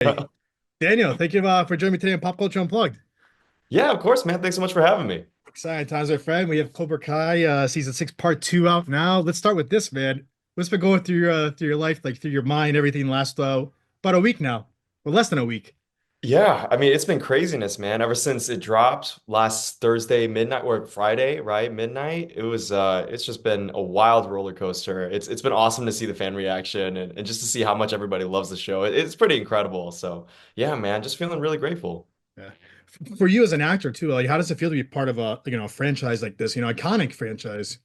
Hey, Daniel, thank you for joining me today on Pop Culture Unplugged. Yeah, of course, man. Thanks so much for having me. Exciting times, my friend. We have Cobra Kai season six, part two out now. Let's start with this, man. What's been going through your life, like through your mind, everything last about a week now, or less than a week. Yeah, I mean, it's been craziness, man. Ever since it dropped last Thursday midnight or Friday, right? Midnight. It's just been a wild roller coaster. It's been awesome to see the fan reaction and just to see how much everybody loves the show. It's pretty incredible. So, yeah, man, just feeling really grateful. Yeah. For you as an actor too, like how does it feel to be part of a franchise like this, iconic franchise?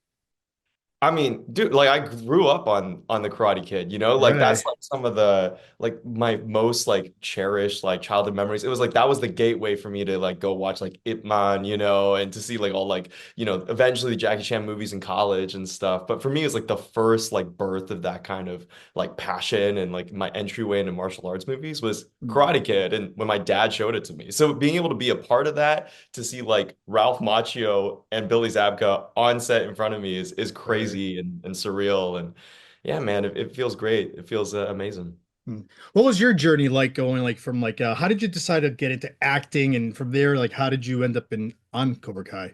I mean, dude, like I grew up on the Karate Kid, like Right. that's like some of the like my most like cherished like childhood memories. It was like that was the gateway for me to like go watch like Ip Man, and to see like all like, eventually the Jackie Chan movies in college and stuff. But for me, it's like the first like birth of that kind of like passion and like my entryway into martial arts movies was Karate Kid and when my dad showed it to me. So being able to be a part of that to see like Ralph Macchio and Billy Zabka on set in front of me is Right. crazy and surreal. And yeah, man, it feels great. It feels amazing. Hmm. What was your journey like going like from how did you decide to get into acting and from there like how did you end up in on Cobra Kai?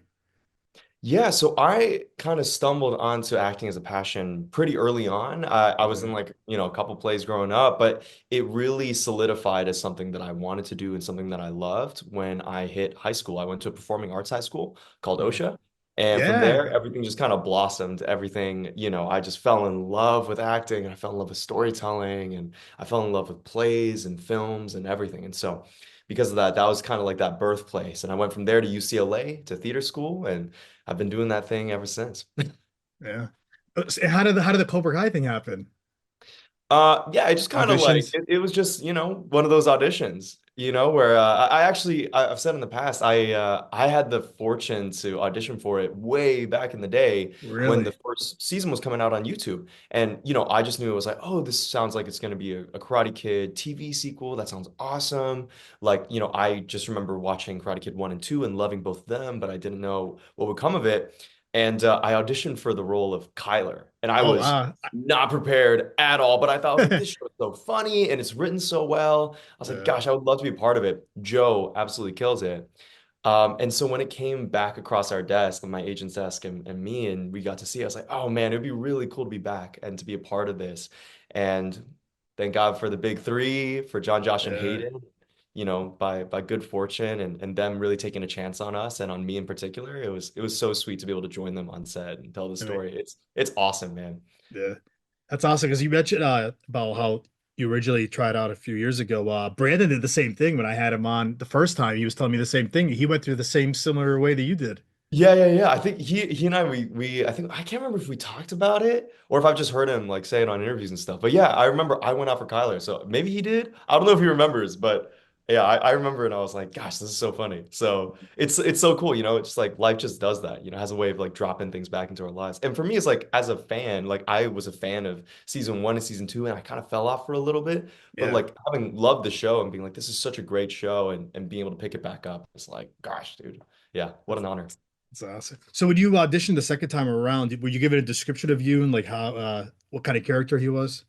Yeah, so I kind of stumbled onto acting as a passion pretty early on. I was in Yeah. like, a couple plays growing up, but it really solidified as something that I wanted to do and something that I loved when I hit high school. I went to a performing arts high school called Oh. OSHA. And from there, Yeah. everything just kind of blossomed. Everything, I just fell in love with acting and I fell in love with storytelling and I fell in love with plays and films and everything. And so because of that, that was kind of like that birthplace. And I went from there to UCLA to theater school and I've been doing that thing ever since. Yeah. So how did the Cobra Kai thing happen? Yeah, I just kind of like Auditions? it was just, one of those auditions, where I've said in the past I had the fortune to audition for it way back in the day when the Really? first season was coming out on YouTube. And, I just knew it was like, oh, this sounds like it's going to be a Karate Kid TV sequel. That sounds awesome. Like, I just remember watching Karate Kid 1 and 2 and loving both of them, but I didn't know what would come of it. And I auditioned for the role of Kyler, and I Oh was wow. not prepared at all. But I was like, this show is so funny and it's written so well. I was like, Yeah. gosh, I would love to be part of it. Joe absolutely kills it. And so when it came back across our desk, my agent's desk and me, and we got to see, it, I was like, oh man, it'd be really cool to be back and to be a part of this. And thank God for the big three, for John, Josh, and Yeah. Hayden, by good fortune and them really taking a chance on us and on me in particular. It was so sweet to be able to join them on set and tell the I mean, story. It's awesome, man. yeah. That's awesome because you mentioned about how you originally tried out a few years ago. Brandon did the same thing when I had him on the first time. He was telling me the same thing. He went through the same similar way that you did. Yeah, yeah, yeah. I think he and I we I think I can't remember if we talked about it or if I've just heard him like say it on interviews and stuff. But yeah, I remember I went out for Kyler. So maybe he did. I don't know if he remembers, but yeah, I remember and I was like, gosh, this is so funny. So it's so cool, It's just like life just does that, has a way of like dropping things back into our lives. And for me, it's like as a fan, like I was a fan of season one and season two, and I kind of fell off for a little bit. But Yeah. like having loved the show and being like, this is such a great show and being able to pick it back up, it's like, gosh, dude. Yeah, what an honor. That's awesome. So when you auditioned the second time around, would you give it a description of you and like how what kind of character he was?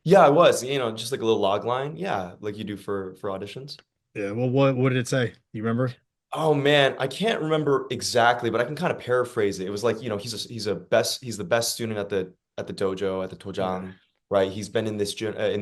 Yeah, I was, just like a little log line. Yeah, like you do for auditions. Yeah. Well, what did it say? You remember? Oh man, I can't remember exactly, but I can kind of paraphrase it. It was like, he's the best student at the dojo, at the Yeah. tojang, right? He's been in in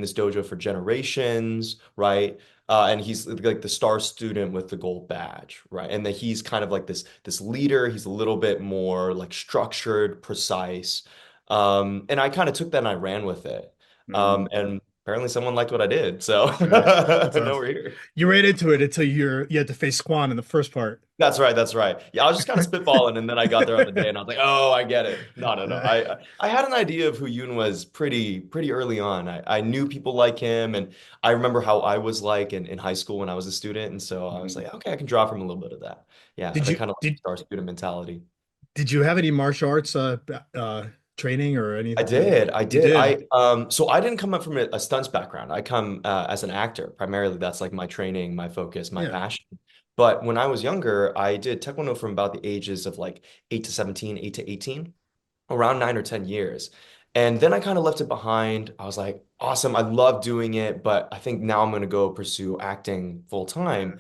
this dojo for generations, right? And he's like the star student with the gold badge, right? And that he's kind of like this leader. He's a little bit more like structured, precise. And I kind of took that and I ran with it. Mm, And apparently someone liked what I did. So yeah. That's now awesome. we're here. You ran into it until you had to face Squan in the first part. That's right. That's right. Yeah, I was just kind of spitballing, and then I got there on the day, and I was like, "Oh, I get it." No, no, no. I had an idea of who Yoon was pretty early on. I knew people like him, and I remember how I was like in high school when I was a student, and so I was Mhm. like, "Okay, I can draw from a little bit of that." Yeah, Did that you kind of like did star student mentality. did you have any martial arts training or I anything? did. I You did. did. So I didn't come up from a stunts background. I come as an actor primarily. That's like my training, my focus, my Yeah. passion. But when I was younger, I did Taekwondo from about the ages of like 8 to 17, 8 to 18, around 9 or 10 years. And then I kind of left it behind. I was like, awesome, I love doing it, but I think now I'm going to go pursue acting full Yeah. time.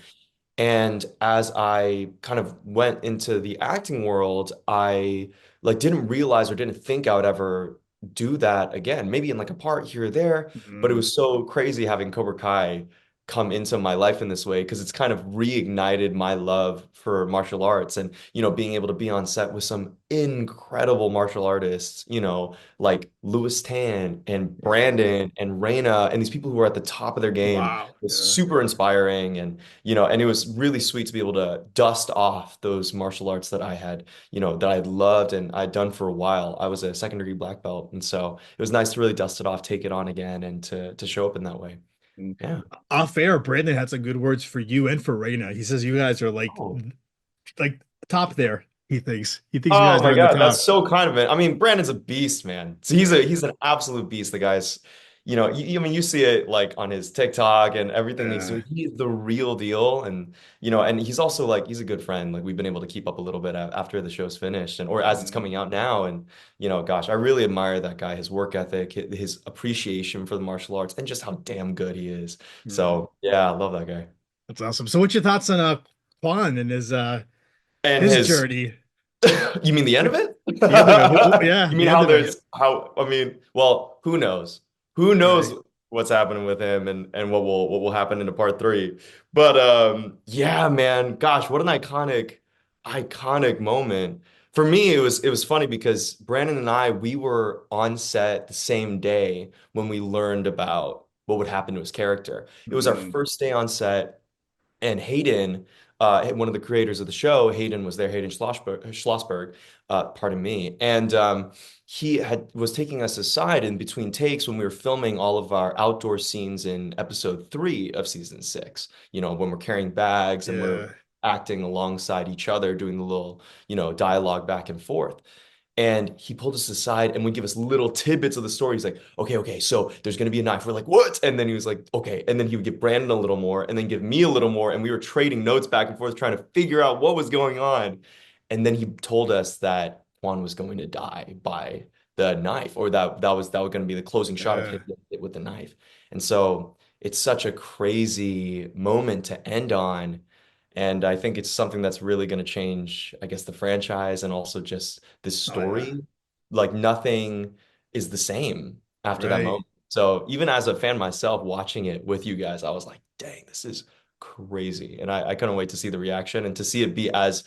And as I kind of went into the acting world, I like didn't realize or didn't think I would ever do that again. Maybe in like a part here or there, but it Mm. was so crazy having Cobra Kai come into my life in this way because it's kind of reignited my love for martial arts and being able to be on set with some incredible martial artists, like Louis Tan and Yeah. Brandon and Reina and these people who are at the top of their game Wow. was Yeah. super inspiring and it was really sweet to be able to dust off those martial arts that I had, that I loved and I'd done for a while. I was a second degree black belt, and so it was nice to really dust it off, take it on again, and to show up in that way. Mm. Yeah. Off air, Brandon had some good words for you and for Reina. He says you guys are Oh. like top there. He thinks you Oh guys are my in the God, that's top. so kind of it. I mean, Brandon's a beast, man. So he's an absolute beast. The guy's, I mean, you see it like on his TikTok and everything he's Yeah. doing. He's the real deal, and and he's also like he's a good friend. Like we've been able to keep up a little bit after the show's finished, and or as it's Mm. coming out now. And gosh, I really admire that guy, his work ethic, his appreciation for the martial arts, and just how damn good he is. Mm. So yeah, I love that guy. That's awesome. So what's your thoughts on Kwon and And his his journey? You mean the end of Like it? the end of it. Yeah, You mean the end how of it. I mean, well, who knows? Who knows Right. what's happening with him and what will happen into part three. But yeah, man, gosh, what an iconic moment. For me, it was funny because Brandon and I, we were on set the same day when we learned about what would happen to his character. It was our Mm. first day on set. And Hayden, one of the creators of the show, Hayden was there, Hayden Schlossberg, pardon me. And he was taking us aside in between takes when we were filming all of our outdoor scenes in episode 3 of season 6. When we're carrying bags and we're Yeah. acting alongside each other, doing the little, dialogue back and forth. And he pulled us aside and would give us little tidbits of the story. He's like, okay, so there's going to be a knife. We're like, what? And then he was like, okay. And then he would give Brandon a little more and then give me a little more. And we were trading notes back and forth, trying to figure out what was going on. And then he told us that Juan was going to die by the knife, or that was going to be the closing shot of him Yeah. getting hit with the knife. And so it's such a crazy moment to end on. And I think it's something that's really going to change, I guess, the franchise and also just this Oh yeah. story. Like nothing is the same after that Right. moment. So even as a fan myself watching it with you guys, I was like, dang, this is crazy. And I couldn't wait to see the reaction and to see it be as,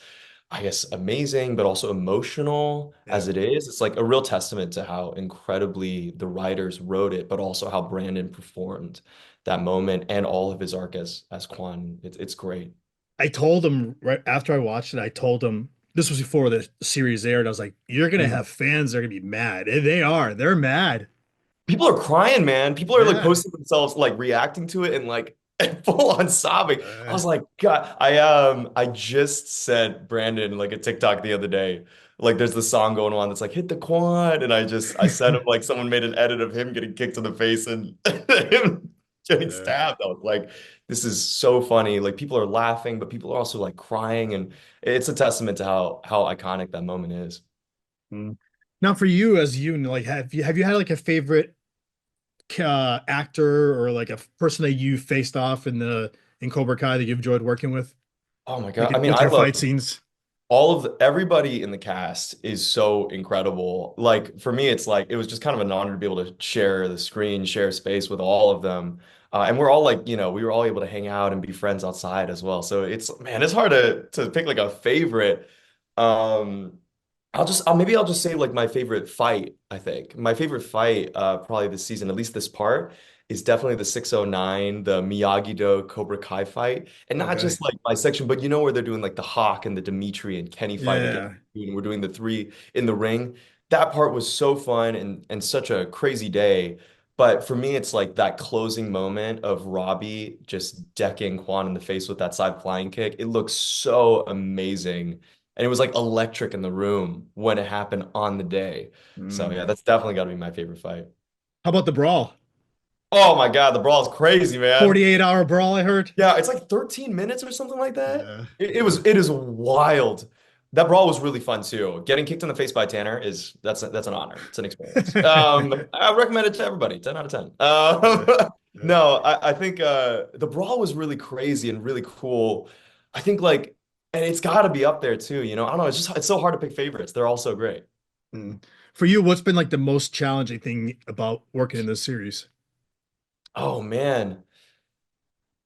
I guess, amazing, but also emotional Yeah. as it is. It's like a real testament to how incredibly the writers wrote it, but also how Brandon performed that moment and all of his arc as Kwon. It's great. I told him right after I watched it, I told him this was before the series aired. I was like, you're gonna Mhm. have fans that are gonna be mad. And they are. They're mad. People are crying, man. People are like Yeah. posting themselves like reacting to it and like and full on sobbing. I Uh, was like, God, I just sent Brandon like a TikTok the other day. Like there's the song going on that's like hit the quad. And I sent him like someone made an edit of him getting kicked in the face and him getting uh, stabbed. I was like, this is so funny. Like people are laughing, but people are also like crying. And it's a testament to how iconic that moment is. mm. Now for you as you like have you had like a favorite actor or like a person that you faced off in Cobra Kai that you enjoyed working with? Oh my Like God. I mean, with I your love fight scenes? everybody in the cast is so incredible. Like for me, it's like it was just kind of an honor to be able to share the screen, share space with all of them. And we're all like, we were all able to hang out and be friends outside as well. So it's man, it's hard to pick like a favorite. Um, maybe I'll just say like my favorite fight, I think. My favorite fight probably this season, at least this part, is definitely the 609, the Miyagi-Do Cobra Kai fight. And not Okay. just like my section, but where they're doing like the Hawk and the Dimitri and Kenny fight again. Yeah. And we're doing the three in the ring. That part was so fun and such a crazy day. But for me, it's like that closing moment of Robbie just decking Kwon in the face with that side flying kick. It looks so amazing. And it was like electric in the room when it happened on the day. So yeah, Mm. that's definitely got to be my favorite fight. How about the brawl? Oh my God, the brawl is crazy, man. 48-hour brawl, I heard. Yeah, it's like 13 minutes or something like that. Yeah. It Yeah. was it is wild. That brawl was really fun too. Getting kicked in the face by Tanner is that's an honor. It's an experience. I recommend it to everybody. 10 out of 10. Yeah. Yeah. No, I think the brawl was really crazy and really cool. I think like, and it's got to be up there too. You know, I don't know. It's so hard to pick favorites. They're all so great. Mm. For you, what's been like the most challenging thing about working in this series? Oh man.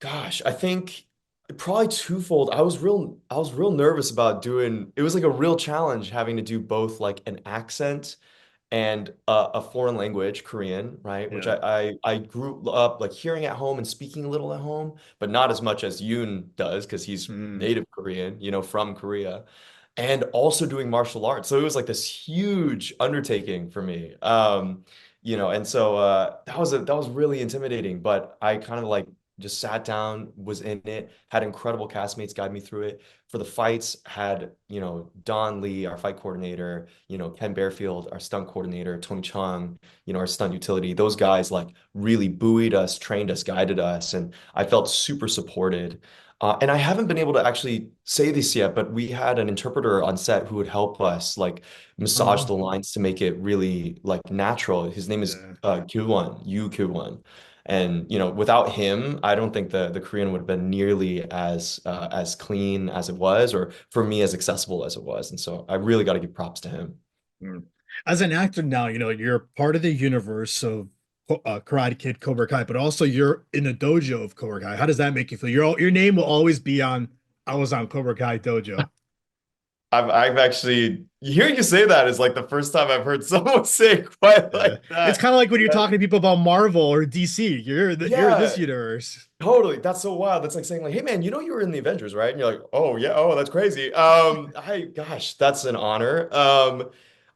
Gosh, I think probably twofold. I was real nervous about doing, it was like a real challenge having to do both like an accent and a foreign language, Korean, right? Which Yeah. I grew up like hearing at home and speaking a little at home, but not as much as Yoon does because he's Mm. native Korean, you know, from Korea, and also doing martial arts. So it was like this huge undertaking for me. You know, and so that was really intimidating, but I kind of like just sat down, was in it, had incredible castmates guide me through it. For the fights, had, you know, Don Lee, our fight coordinator, you know, Ken Bearfield, our stunt coordinator, Tony Chung, you know, our stunt utility. Those guys like really buoyed us, trained us, guided us, and I felt super supported. And I haven't been able to actually say this yet, but we had an interpreter on set who would help us like massage Oh, the lines to make it really like natural. His name is yeah. Kwon, Yu Kwon. And you know, without him, I don't think the Korean would have been nearly as clean as it was, or for me as accessible as it was. And so I really got to give props to him. Mm. As an actor now, you're part of the universe of Karate Kid, Cobra Kai, but also you're in the dojo of Cobra Kai. How does that make you feel? Your name will always be on. I was on Cobra Kai dojo. I've actually hearing you say that is like the first time I've heard someone say it quite Yeah. like It's that. kind of like when you're Yeah, talking to people about Marvel or DC. You're in this yeah, universe. totally. That's so wild. That's like saying like, "Hey man, you know you were in the Avengers, right?" And you're like, "Oh yeah, oh that's crazy." I gosh, that's an honor.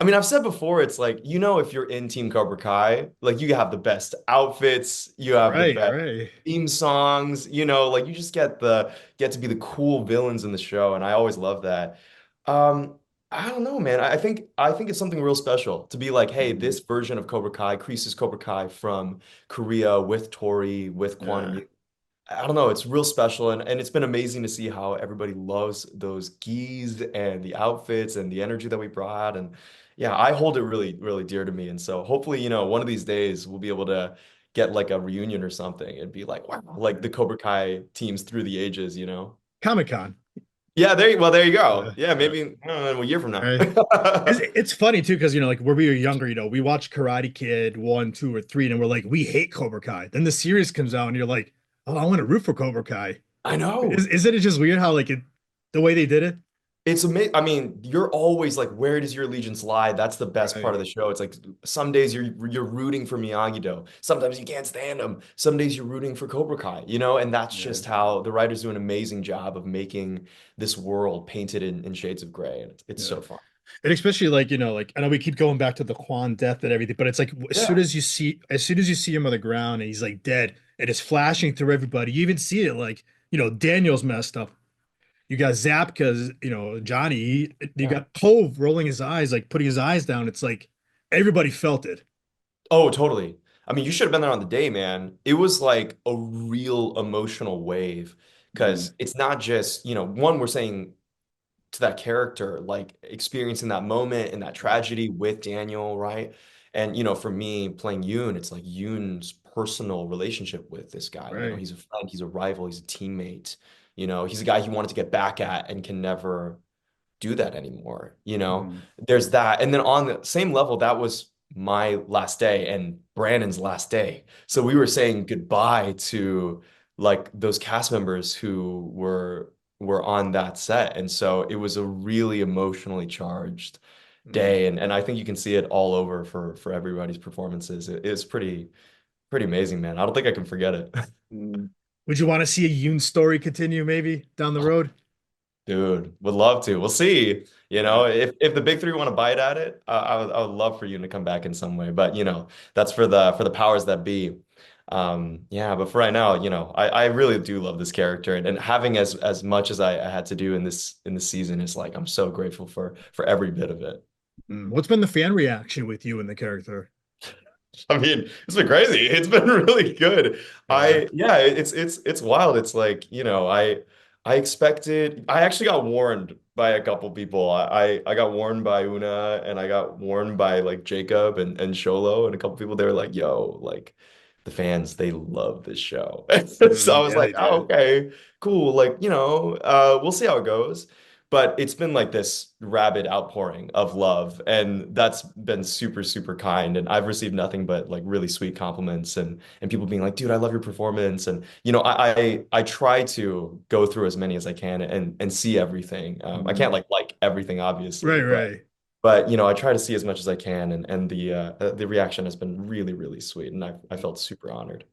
I mean, I've said before, it's like, you know, if you're in Team Cobra Kai, like you have the best outfits, you have the Right, best right. theme songs, you know, like you just get to be the cool villains in the show, and I always love that. Um, I don't know, man. I think it's something real special to be like, hey, Mm, this version of Cobra Kai, Kreese's Cobra Kai from Korea with Tori, with Kwon and yeah. Yoon. I don't know, it's real special, and it's been amazing to see how everybody loves those gis and the outfits and the energy that we brought. And yeah, I hold it really, really dear to me. And so hopefully, you know, one of these days we'll be able to get like a reunion or something and be like, wow, like the Cobra Kai teams through the ages, you know? Comic-Con. Yeah, there you go. Yeah, Yeah, yeah. maybe I don't know, a year from now. Right. It's funny too, because like when we were younger, we watched Karate Kid one, two, or three, and we're like, we hate Cobra Kai. Then the series comes out, and you're like, oh, I want to root for Cobra Kai. I know. Isn't it just weird how like the way they did it? It's amazing. I mean, you're always like, where does your allegiance lie? That's the best part Right. of the show. It's like some days you're rooting for Miyagi-Do. Sometimes you can't stand him. Some days you're rooting for Cobra Kai, you know? And that's Yeah. just how the writers do an amazing job of making this world painted in shades of gray. And it's Yeah. so fun. And especially like, like I know we keep going back to the Kwon death and everything, but it's like Yeah. as soon as you see him on the ground and he's like dead, and it's flashing through everybody. You even see it like, Daniel's messed up. You got Zap because, Johnny, you Yeah. got Cove rolling his eyes, like putting his eyes down. It's like everybody felt it. Oh, totally. I mean, you should have been there on the day, man. It was like a real emotional wave Mm, because it's not just, you know, one, we're saying to that character, like experiencing that moment and that yeah. tragedy with Daniel, right? And you know, for me playing Yoon, it's like Yoon's personal relationship with this guy. You know, Right. he's a friend, he's a rival, he's a teammate. You know, he's a guy he wanted to get back at and can never do that anymore. You know, Mm, there's that. And then on the same level, that was my last day and Brandon's last day. So we were saying goodbye to like those cast members who were on that set. And so it was a really emotionally charged mm, day. And I think you can see it all over for everybody's performances. It's pretty amazing, man. I don't think I can forget it. mm. Would you want to see a Yoon story continue maybe down the road? Dude, would love to. We'll see. You Yeah. know, if the big three want to bite at it, I would love for you to come back in some way. But you know, that's for the powers that be. Yeah, but for right now, you know, I really do love this character, and having as much as I had to do in this season is like I'm so grateful for every bit of it. Mm. What's been the fan reaction with you and the character? I mean, it's been crazy. It's been really good. Yeah. Yeah, it's wild. It's like, you know, I expected I actually got warned by a couple people. I got warned by Una and I got warned by like Jacob and Sholo and a couple people. They were like, "Yo, like the fans, they love this show." So I was Yeah, like, they "Oh, do. okay, cool. Like, we'll see how it goes." But it's been like this rabid outpouring of love, and that's been super, super kind. And I've received nothing but like really sweet compliments and people being like, "Dude, I love your performance." And I try to go through as many as I can and see everything. I can't Mhm. like everything, obviously, Right, but right. I try to see as much as I can, and the reaction has been really, really sweet, and I felt super honored.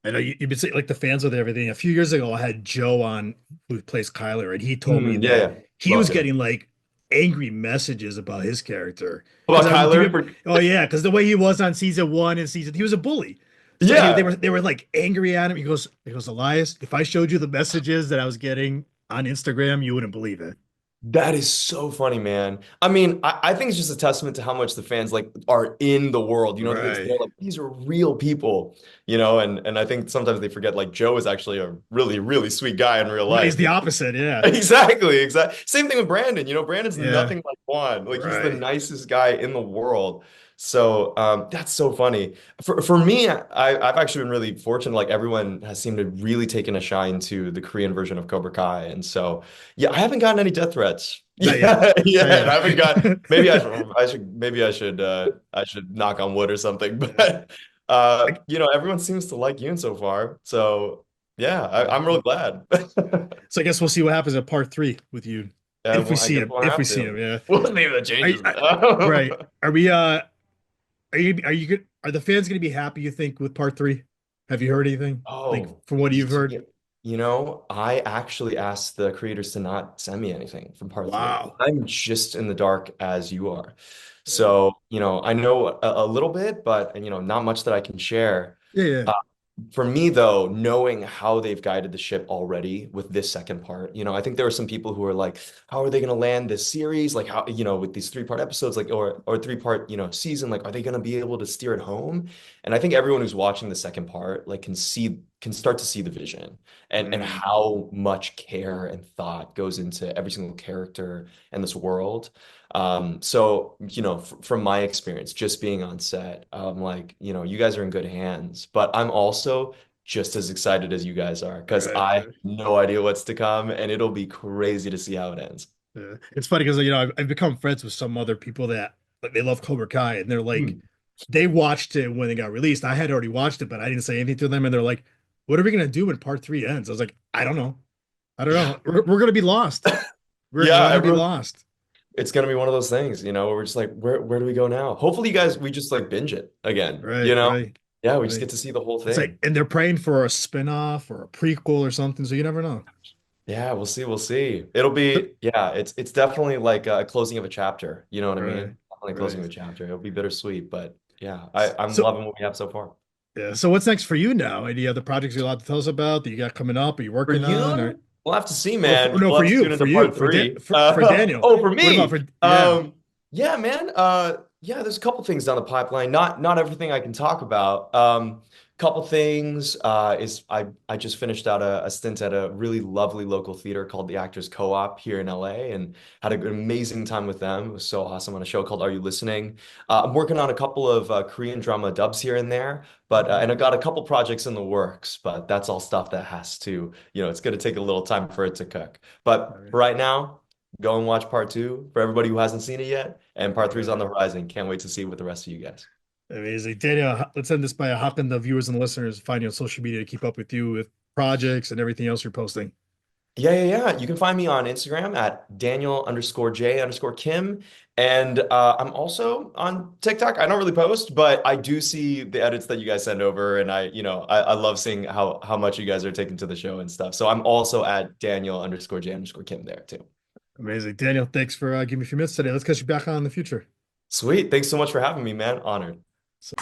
I know you've been saying like the fans with everything. A few years ago, I had Joe on who plays Kyler, and he told me Yeah, that yeah, he was loved him. getting like angry messages about his character. Because About do you Kyler, remember? Oh yeah, because the way he was on season one and season, he was a bully. So yeah. they were like angry at him. He goes, Elias, if I showed you the messages that I was getting on Instagram, you wouldn't believe it. That is so funny, man. I mean, I think it's just a testament to how much the fans like are in the world. They're Right. like these are real people, and I think sometimes they forget like Joe is actually a really, really sweet guy in real Right. He's life. the opposite. Yeah. Exactly, exactly. Same thing with Brandon. Brandon's Yeah. nothing like Kwon. Like he's the Right. nicest guy in the world. So that's so funny. For me, I've actually been really fortunate. Like everyone has seemed to really taken a shine to the Korean version of Cobra Kai, and so yeah, I haven't gotten any death threats. Not yet. Yeah, yeah, Not I haven't got. yet. Maybe I should knock on wood or something. Yeah. But I- everyone seems to like Yoon so far. So yeah, I'm yeah. real glad. So I guess we'll see what happens in part three with you. Yeah, If we well, I see guess him. we'll If we have see him, to. yeah. We'll see if that Are you, changes. right. Are you good? Are the fans gonna be happy, you think, with part three? Have you heard anything? Like Oh, from what you've heard? I actually asked the creators to not send me anything from part three. Wow. I'm just in the dark as you are. Yeah. So, I know a little bit, but, not much that I can share. Yeah, yeah. Uh, For me, though, knowing how they've guided the ship already with this second part, I think there were some people who are like, how are they going to land this series? Like how, with these three-part episodes, like or three-part, season, like are they going to be able to steer it home? And I think everyone who's watching the second part, like can start to see the vision and Mm, how much care and thought goes into every single character and this world. So, from my experience, just being on set, like, you guys are in good hands, but I'm also just as excited as you guys are because right, I have right. no idea what's to come and it'll be crazy to see how it ends. Yeah. It's funny because I've become friends with some other people that like they love Cobra Kai and they're like Hmm. they watched it when it got released. I had already watched it, but I didn't say anything to them, and they're like, "What are we gonna do when part three ends?" I was like, "I don't know. I don't Yeah. know. We're gonna be lost. We're Yeah, gonna be everyone, lost." it's gonna be one of those things, where we're just like, where do we go now? Hopefully, you guys, we just like binge it again, Right, right, Yeah, we just right. get to see the whole It's like, thing. and they're praying for a spin-off or a prequel or something, so you never know. Yeah, we'll see. We'll see. It'll be, yeah, it's definitely like a closing of a chapter. You know what I Right, mean? Definitely a closing right. of a chapter. It'll be bittersweet, but yeah, I'm So, loving what we have so far. yeah. So, what's next for you now? Any other projects you're allowed to tell us about that you got coming up? Are you For working on, Yoon, we'll have to see, or man. no, We'll for have to you, tune into part three. For Daniel? Oh, for What about me. for? Yeah. Yeah, man. Yeah, there's a couple things down the pipeline. Not everything I can talk about. Couple things is I just finished out a stint at a really lovely local theater called the Actors Co-op here in LA and had an amazing time with them. It was so awesome on a show called Are You Listening? I'm working on a couple of Korean drama dubs here and there. But and I got a couple projects in the works, but that's all stuff that has to, it's going to take a little time for it to cook. But for right now, go and watch part two for everybody who hasn't seen it yet, and part three is on the horizon. Can't wait to see it with the rest of you guys. Amazing. Daniel, let's end this by how can the viewers and listeners find you on social media to keep up with you with projects and everything else you're posting? Yeah, yeah, yeah. You can find me on Instagram at Daniel_J_Kim. And I'm also on TikTok. I don't really post, but I do see the edits that you guys send over. And I love seeing how much you guys are taking to the show and stuff. So I'm also at Daniel_J_Kim there too. Amazing. Daniel, thanks for giving me a few minutes today. Let's catch you back on in the future. Sweet. Thanks so much for having me, man. Honored. So